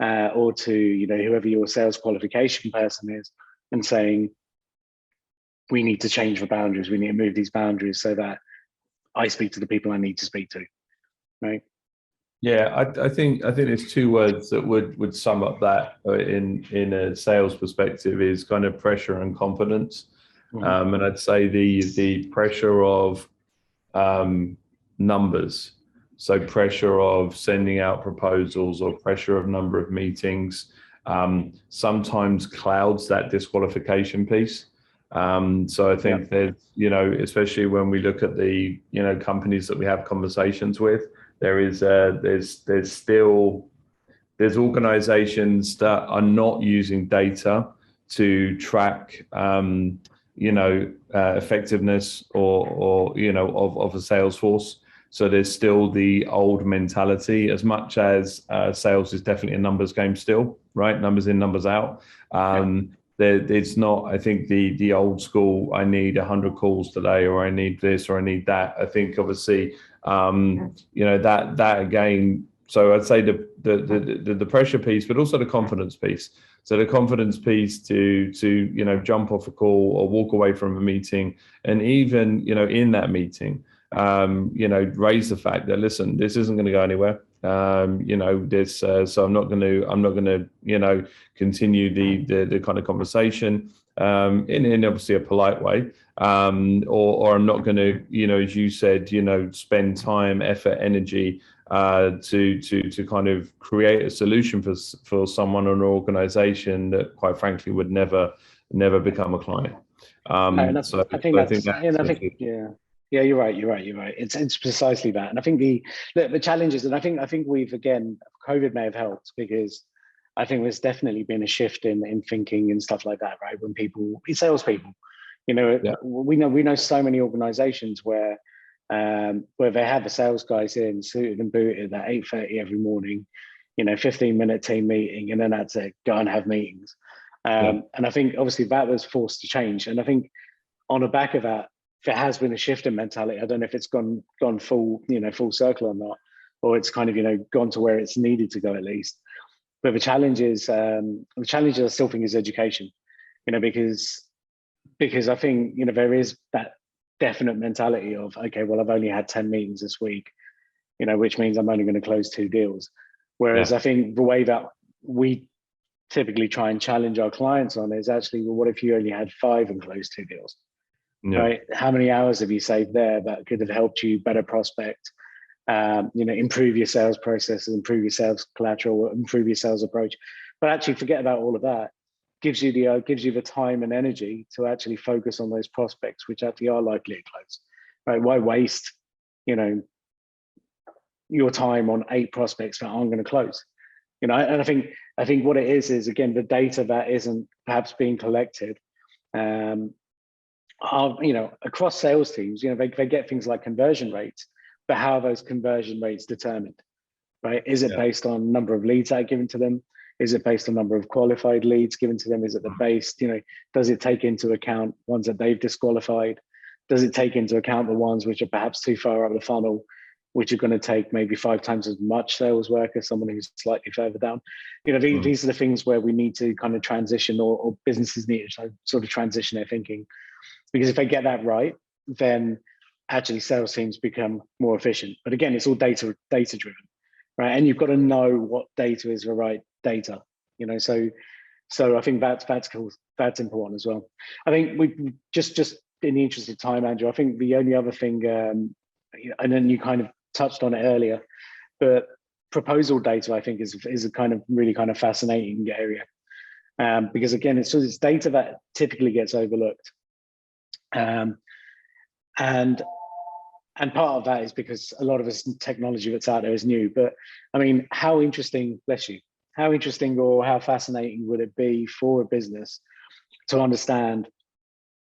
or to whoever your sales qualification person is, and saying, we need to change the boundaries. We need to move these boundaries so that I speak to the people I need to speak to, right? Yeah, I think there's two words that would sum up that in a sales perspective is kind of pressure and confidence. Mm-hmm. And I'd say the pressure of numbers, so pressure of sending out proposals or pressure of number of meetings, sometimes clouds that disqualification piece. So I think that, especially when we look at the, companies that we have conversations with, there's organizations that are not using data to track, effectiveness or of a sales force. So there's still the old mentality, as much as sales is definitely a numbers game still, right? Numbers in, numbers out. It's not, I think, the old school, I need 100 calls today, or I need this, or I need that. I think obviously, that again, so I'd say the pressure piece, but also the confidence piece. So the confidence piece to jump off a call or walk away from a meeting, and even, in that meeting, raise the fact that, listen, this isn't going to go anywhere. So I'm not going to, continue the kind of conversation in obviously a polite way, or I'm not going to, as you said, spend time, effort, energy to kind of create a solution for someone or an organization that, quite frankly, would never become a client. Yeah, you're right. It's precisely that. And I think the challenges, and I think we've, again, COVID may have helped, because I think there's definitely been a shift in thinking and stuff like that, right? When salespeople, we know so many organizations where they have the sales guys in suited and booted at 8:30 every morning, 15-minute team meeting, and then that's it, go and have meetings. And I think obviously that was forced to change. And I think on the back of that, there has been a shift in mentality. I don't know if it's gone full, full circle or not, or it's kind of, gone to where it's needed to go at least. But the challenge I still think is education, because I think, there is that definite mentality of, okay, well, I've only had 10 meetings this week, which means I'm only going to close 2 deals. Whereas I think the way that we typically try and challenge our clients on is actually, well, what if you only had 5 and closed 2 deals? Right? How many hours have you saved there that could have helped you better prospect, improve your sales processes, improve your sales collateral, improve your sales approach? But actually forget about all of that. Gives you the time and energy to actually focus on those prospects, which actually are likely to close. Right? Why waste, your time on 8 prospects that aren't going to close? And I think what it is again, the data that isn't perhaps being collected, across sales teams, they get things like conversion rates, but how are those conversion rates determined? Right? Is it based on number of leads that are given to them? Is it based on number of qualified leads given to them? Is it does it take into account ones that they've disqualified? Does it take into account the ones which are perhaps too far up the funnel, which are going to take maybe 5 times as much sales work as someone who's slightly further down? These are the things where we need to kind of transition, or businesses need to sort of transition their thinking. Because if they get that right, then actually sales teams become more efficient. But again, it's all data driven, right? And you've got to know what data is the right data, So I think that's cool. That's important as well. I think we just in the interest of time, Andrew, I think the only other thing, and then you kind of touched on it earlier, but proposal data, I think, is a kind of really kind of fascinating area, because again, it's data that typically gets overlooked, and part of that is because a lot of this technology that's out there is new. But I mean, how interesting, how interesting or how fascinating would it be for a business to understand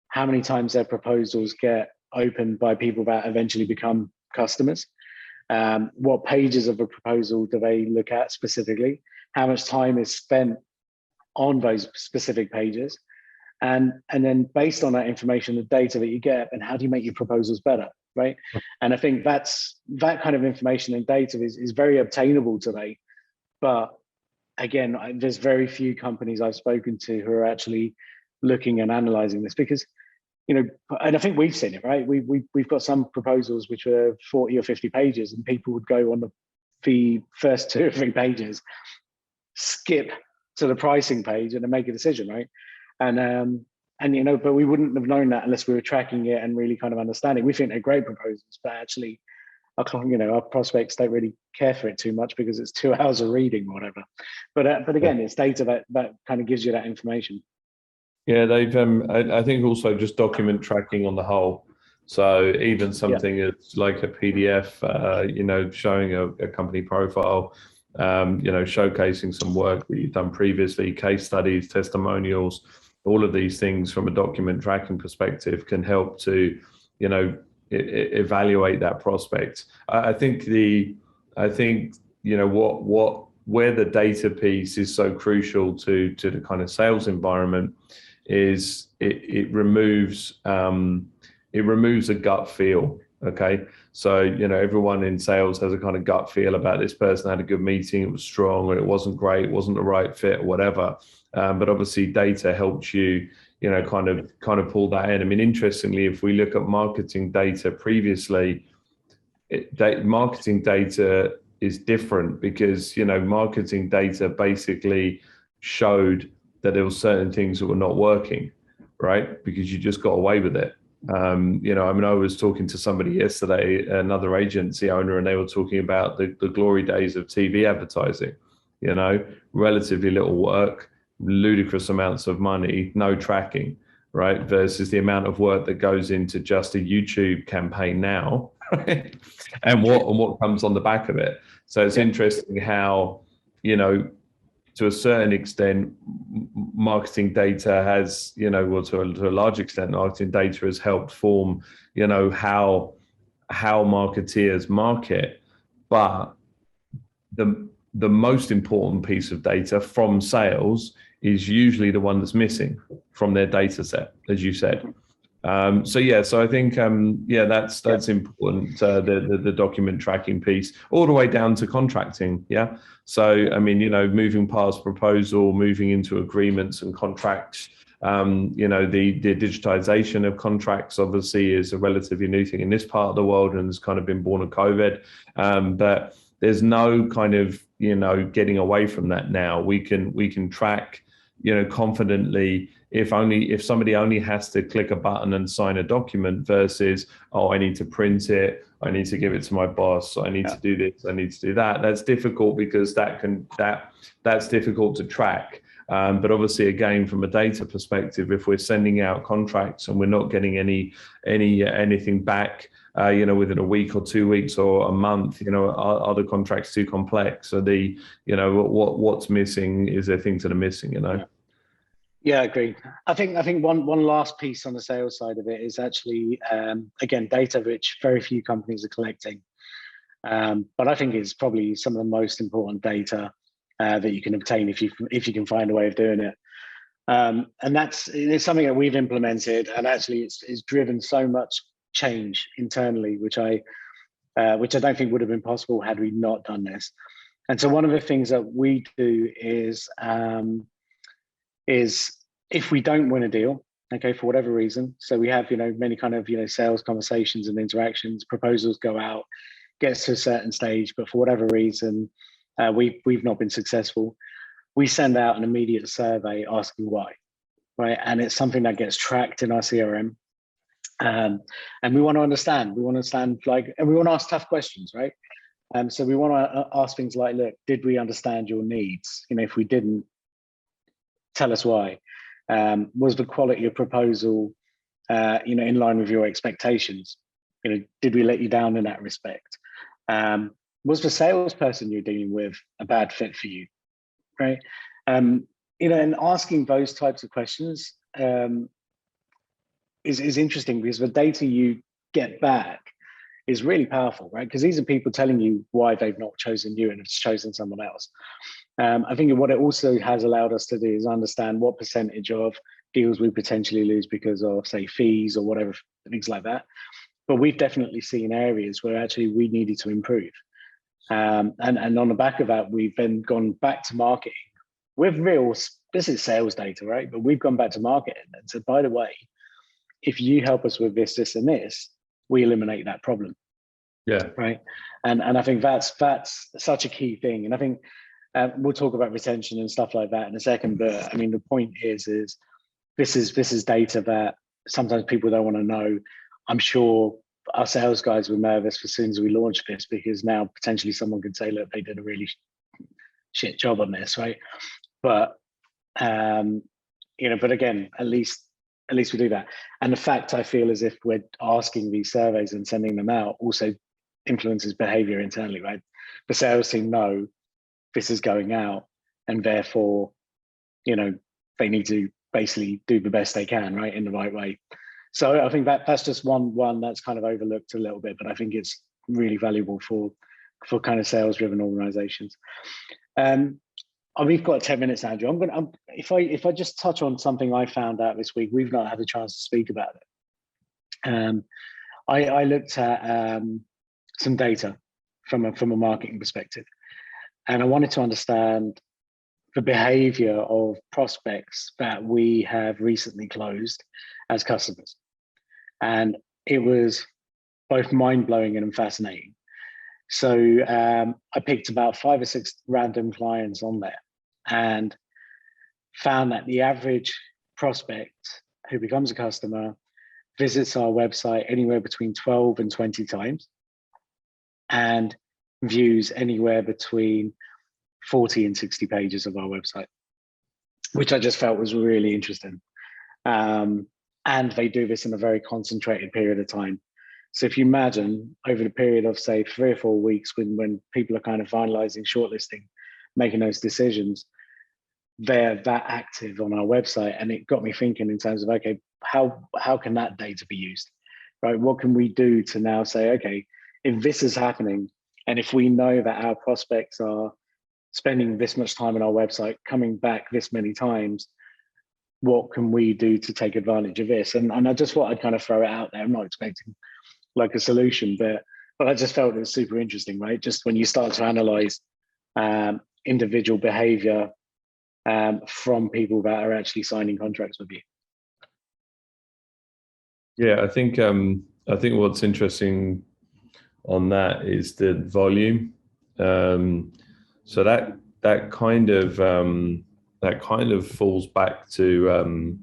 how many times their proposals get opened by people that eventually become customers? What pages of a proposal do they look at specifically? How much time is spent on those specific pages? And then based on that information, the data that you get, and how do you make your proposals better, right? And I think that kind of information and data is very obtainable today. But again, there's very few companies I've spoken to who are actually looking and analyzing this, because and I think we've seen it, right? We've got some proposals which are 40 or 50 pages, and people would go on the first 2 or 3 pages, skip to the pricing page, and then make a decision, right? And but we wouldn't have known that unless we were tracking it and really kind of understanding. We think they're great proposals, but actually, our prospects don't really care for it too much because it's 2 hours of reading or whatever. But again, it's data that kind of gives you that information. Yeah, they've. I think also just document tracking on the whole. So even something as like a PDF, showing a company profile, showcasing some work that you've done previously, case studies, testimonials, all of these things from a document tracking perspective can help to, evaluate that prospect. I think where the data piece is so crucial to the kind of sales environment is it removes a gut feel. Okay, so everyone in sales has a kind of gut feel about this person had a good meeting, it was strong, or it wasn't great, it wasn't the right fit, or whatever. But obviously, data helps you, kind of pull that in. I mean, interestingly, if we look at marketing data previously, marketing data is different because marketing data basically showed that there were certain things that were not working, right? Because you just got away with it. I was talking to somebody yesterday, another agency owner, and they were talking about the glory days of TV advertising, relatively little work, ludicrous amounts of money, no tracking, right? Versus the amount of work that goes into just a YouTube campaign now, right? and what comes on the back of it. So it's interesting how, to a certain extent, marketing data has, well, to a large extent, marketing data has helped form, how marketeers market. But the most important piece of data from sales is usually the one that's missing from their data set, as you said. So I think that's important. The document tracking piece, all the way down to contracting. Yeah. So I mean, moving past proposal, moving into agreements and contracts. The digitization of contracts obviously is a relatively new thing in this part of the world, and has kind of been born of COVID. But there's no kind of getting away from that now. We can track confidently if somebody only has to click a button and sign a document versus, oh, I need to print it, I need to give it to my boss, I need to do this, I need to do that. That's difficult because that's difficult to track. But obviously, again, from a data perspective, if we're sending out contracts and we're not getting anything back, within a week or 2 weeks or a month, are the contracts too complex? So what's missing? Is there things that are missing? Yeah, agreed. I think one last piece on the sales side of it is actually again, data which very few companies are collecting, but I think it's probably some of the most important data that you can obtain if you can find a way of doing it. And it's something that we've implemented, and actually it's driven so much change internally, which I don't think would have been possible had we not done this. And so one of the things that we do is if we don't win a deal, okay, for whatever reason, so we have many kind of sales conversations and interactions, proposals go out, gets to a certain stage, but for whatever reason we've not been successful, we send out an immediate survey asking why, right? And it's something that gets tracked in our CRM. And we want to understand, and we want to ask tough questions, right? So we want to ask things like, look, did we understand your needs? If we didn't, tell us why. Was the quality of proposal in line with your expectations? Did we let you down in that respect? Was the salesperson you're dealing with a bad fit for you, right? And asking those types of questions is interesting, because the data you get back is really powerful, right? Because these are people telling you why they've not chosen you and have chosen someone else. I think what it also has allowed us to do is understand what percentage of deals we potentially lose because of, say, fees or whatever, things like that. But we've definitely seen areas where actually we needed to improve. And on the back of that, we've then gone back to marketing with this is sales data, right? But we've gone back to marketing and said, by the way, if you help us with this, this, and this, we eliminate that problem. Yeah. Right. And I think that's such a key thing. And I think we'll talk about retention and stuff like that in a second. But I mean, the point is this is data that sometimes people don't want to know. I'm sure our sales guys were nervous as soon as we launched this, because now potentially someone could say, look, they did a really shit job on this, right? But but again, at least we do that. And the fact, I feel, as if we're asking these surveys and sending them out also influences behavior internally, right? The sales team know this is going out, and therefore, they need to basically do the best they can, right, in the right way. So I think that's just one that's kind of overlooked a little bit, but I think it's really valuable for kind of sales-driven organizations. We've got 10 minutes, Andrew. If I just touch on something I found out this week, we've not had a chance to speak about it. I looked at some data from a marketing perspective, and I wanted to understand the behavior of prospects that we have recently closed as customers. And it was both mind-blowing and fascinating. So I picked about 5 or 6 random clients on there and found that the average prospect who becomes a customer visits our website anywhere between 12 and 20 times and views anywhere between 40 and 60 pages of our website, which I just felt was really interesting. And they do this in a very concentrated period of time. So if you imagine over the period of, say, 3 or 4 weeks, when people are kind of finalizing, shortlisting, making those decisions, they're that active on our website. And it got me thinking in terms of, okay, how can that data be used, right? What can we do to now say, okay, if this is happening, and if we know that our prospects are spending this much time on our website, coming back this many times. What can we do to take advantage of this? And I just thought I'd kind of throw it out there. I'm not expecting like a solution, but I just felt it was super interesting, right? Just when you start to analyze individual behavior from people that are actually signing contracts with you. Yeah, I think what's interesting on that is the volume. So that kind of falls back to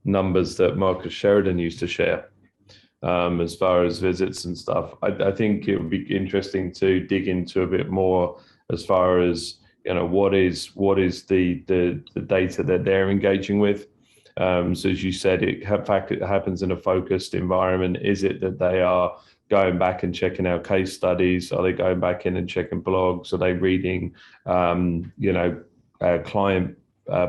numbers that Marcus Sheridan used to share as far as visits and stuff. I think it would be interesting to dig into a bit more as far as, you know, what is the data that they're engaging with. So as you said, it happens in a focused environment. Is it that they are going back and checking our case studies? Are they going back in and checking blogs? Are they reading, client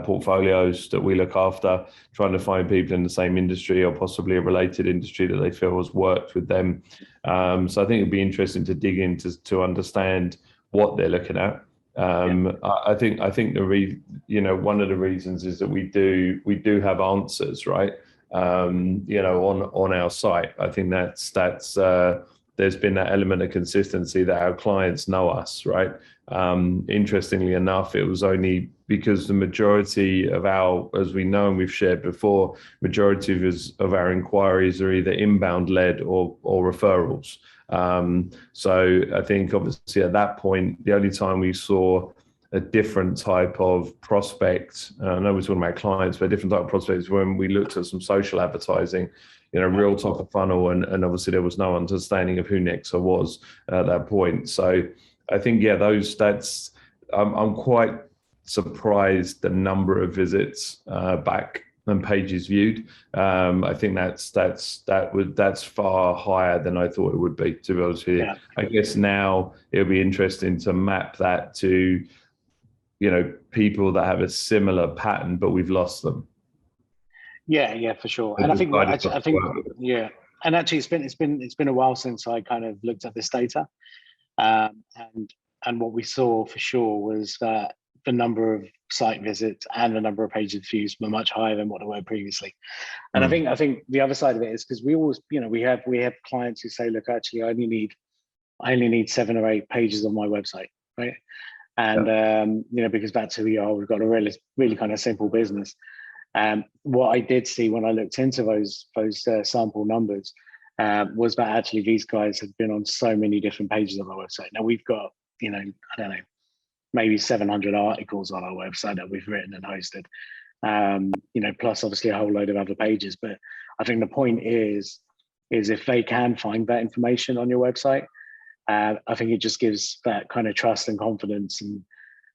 portfolios that we look after, trying to find people in the same industry or possibly a related industry that they feel has worked with them? So I think it'd be interesting to dig into to understand what they're looking at. I think one of the reasons is that we do have answers, right? On our site. I think that's there's been that element of consistency that our clients know us, right? Interestingly enough, it was only because the majority of as we know and we've shared before, majority of our inquiries are either inbound led or referrals. So I think obviously at that point, the only time we saw a different type of prospect, I know we're talking about clients, but a different type of prospects when we looked at some social advertising, real top of funnel, and obviously there was no understanding of who Nexa was at that point. So I think, yeah, those stats, I'm quite surprised the number of visits back and pages viewed. I think that's far higher than I thought it would be, to be honest with you. Yeah. I guess now it'll be interesting to map that to, people that have a similar pattern, but we've lost them. Yeah, for sure. And I think yeah. And actually, it's been a while since I kind of looked at this data, and what we saw for sure was that the number of site visits and the number of page views were much higher than what they were previously. And I think the other side of it is because we always, we have clients who say, look, actually, I only need 7 or 8 pages on my website, right? And because that's who we are. We've got a really kind of simple business. What I did see when I looked into those sample numbers was that actually these guys had been on so many different pages of our website. Now we've got, I don't know, maybe 700 articles on our website that we've written and hosted, plus obviously a whole load of other pages. But I think the point is if they can find that information on your website, I think it just gives that kind of trust and confidence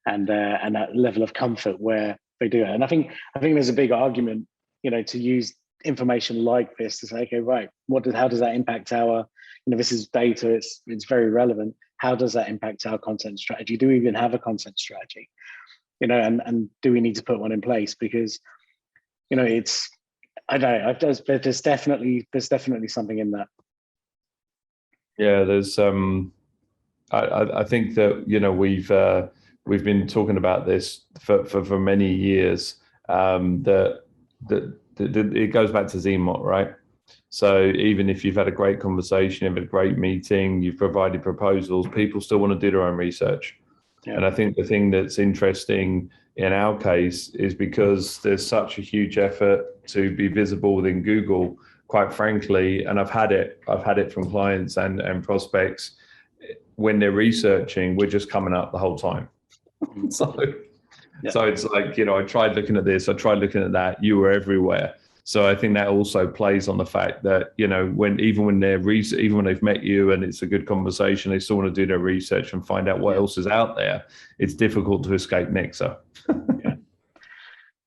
and that level of comfort where they do it. And I think there's a big argument, to use information like this to say, okay, right, how does that impact our, this is data, it's very relevant. How does that impact our content strategy? Do we even have a content strategy? And do we need to put one in place? Because, it's, I don't know, there's definitely something in that. Yeah, there's I think that we've been talking about this for many years. That it goes back to ZMOT, right? So even if you've had a great conversation, you've had a great meeting, you've provided proposals, people still want to do their own research. Yeah. And I think the thing that's interesting in our case is because there's such a huge effort to be visible within Google, quite frankly, and I've had it from clients and prospects, when they're researching, we're just coming up the whole time. So it's like, I tried looking at this, I tried looking at that, you were everywhere. So I think that also plays on the fact that, even when they've met you and it's a good conversation, they still want to do their research and find out what else is out there. It's difficult to escape Nexa. Yeah.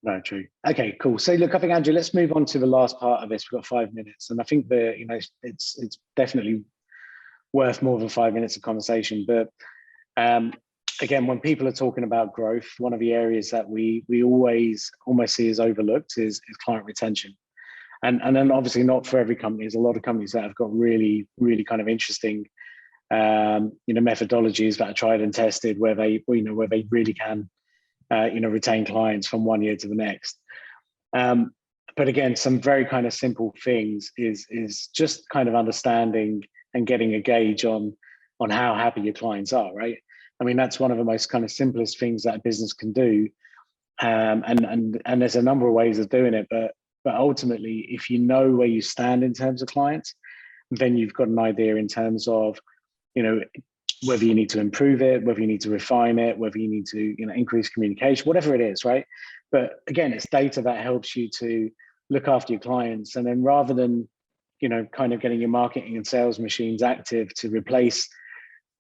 No, true. Okay, cool. So look, I think, Andrew, let's move on to the last part of this. We've got 5 minutes, and I think that it's definitely worth more than 5 minutes of conversation. But again, when people are talking about growth, one of the areas that we always almost see as overlooked is client retention. And then obviously not for every company. There's a lot of companies that have got really, really kind of interesting methodologies that are tried and tested, where they really can, retain clients from 1 year to the next. But again, some very kind of simple things is just kind of understanding and getting a gauge on how happy your clients are, right? I mean, that's one of the most kind of simplest things that a business can do. And there's a number of ways of doing it, but ultimately, if you know where you stand in terms of clients, then you've got an idea in terms of, whether you need to improve it, whether you need to refine it, whether you need to, increase communication, whatever it is, right? But again, it's data that helps you to look after your clients. And then rather than, kind of getting your marketing and sales machines active to replace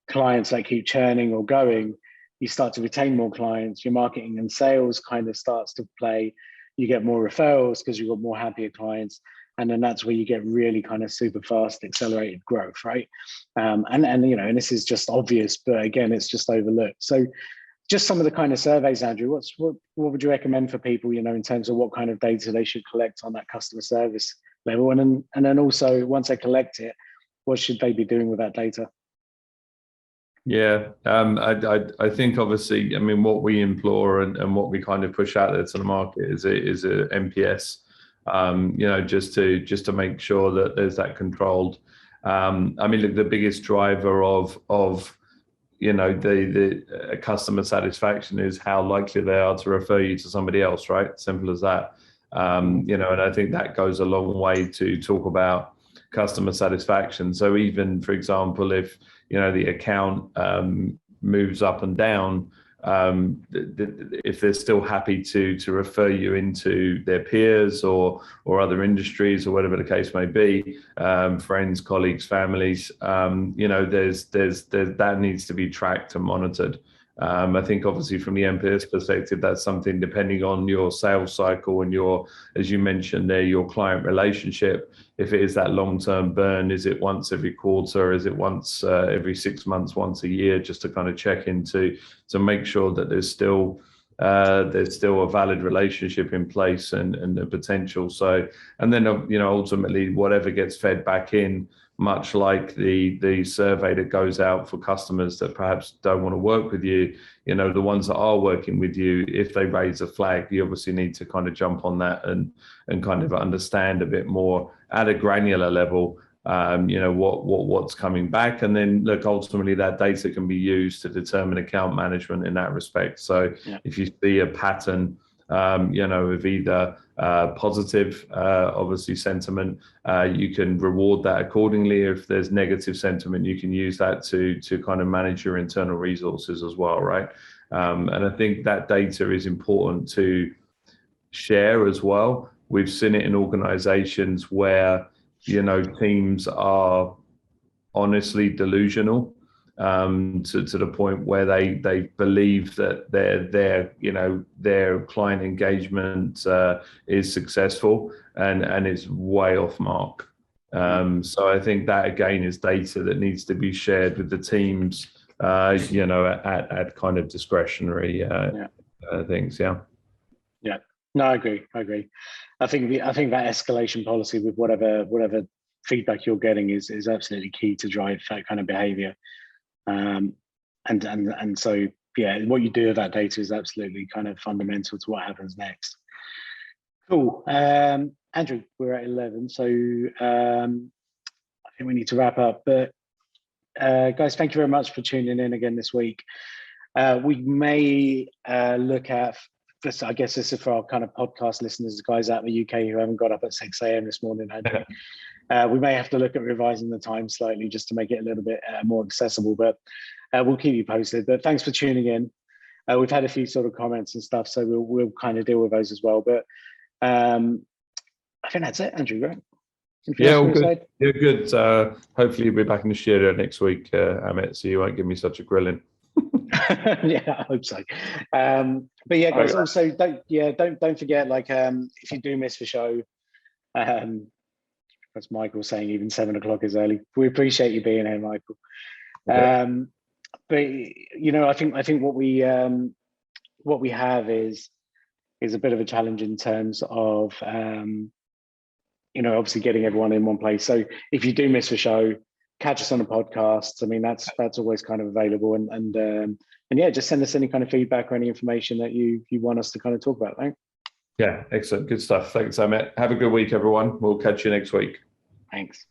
clients that keep churning or going, you start to retain more clients. Your marketing and sales kind of starts to play. You get more referrals because you've got more happier clients. And then that's where you get really kind of super fast accelerated growth, right? And this is just obvious, but again, it's just overlooked. So just some of the kind of surveys, Andrew, what would you recommend for people, in terms of what kind of data they should collect on that customer service level? And then also, once they collect it, what should they be doing with that data? Yeah, I think obviously, I mean, what we implore and what we kind of push out there to the market is a NPS, just to make sure that there's that controlled. I mean, look, the biggest driver of the customer satisfaction is how likely they are to refer you to somebody else, right? Simple as that. And I think that goes a long way to talk about customer satisfaction. So even, for example, if the account moves up and down, if they're still happy to refer you into their peers or other industries or whatever the case may be, friends, colleagues, families, there's that needs to be tracked and monitored. I think obviously from the NPS perspective, that's something depending on your sales cycle and as you mentioned there, your client relationship. If it is that long-term burn, is it once every quarter? Is it once every 6 months, once a year, just to kind of check into to make sure that there's still a valid relationship in place and the potential. So, and then ultimately whatever gets fed back in, much like the survey that goes out for customers that perhaps don't want to work with you, the ones that are working with you, if they raise a flag, you obviously need to kind of jump on that and kind of understand a bit more at a granular level, what's coming back. And then look, ultimately that data can be used to determine account management in that respect. So if you see a pattern, of either positive, obviously sentiment, you can reward that accordingly. If there's negative sentiment, you can use that to kind of manage your internal resources as well, right? And I think that data is important to share as well. We've seen it in organizations where, teams are honestly delusional, to the point where they believe that their client engagement is successsul and is way off mark. So I think that again is data that needs to be shared with the teams, at kind of discretionary things. Yeah. No, I agree. I think that escalation policy with whatever feedback you're getting is absolutely key to drive that kind of behavior. And so, what you do with that data is absolutely kind of fundamental to what happens next. Cool. Andrew, we're at 11, so I think we need to wrap up. But guys, thank you very much for tuning in again this week. We may look at this, I guess this is for our kind of podcast listeners, the guys out in the UK who haven't got up at 6 a.m. this morning. We may have to look at revising the time slightly just to make it a little bit more accessible, but we'll keep you posted. But thanks for tuning in. We've had a few sort of comments and stuff, so we'll kind of deal with those as well. But I think that's it, Andrew, right? All good. Yeah, good. Hopefully you'll be back in the studio next week, Amit, so you won't give me such a grilling. Yeah, I hope so. But yeah, guys, also don't forget, like, if you do miss the show, that's Michael saying even 7 o'clock is early. We appreciate you being here, Michael. Okay. But I think what we have is a bit of a challenge in terms of obviously getting everyone in one place. So if you do miss the show, catch us on the podcast. I mean, that's always kind of available. And yeah, just send us any kind of feedback or any information that you want us to kind of talk about. Right? Yeah, excellent. Good stuff. Thanks, Amit. Have a good week, everyone. We'll catch you next week. Thanks.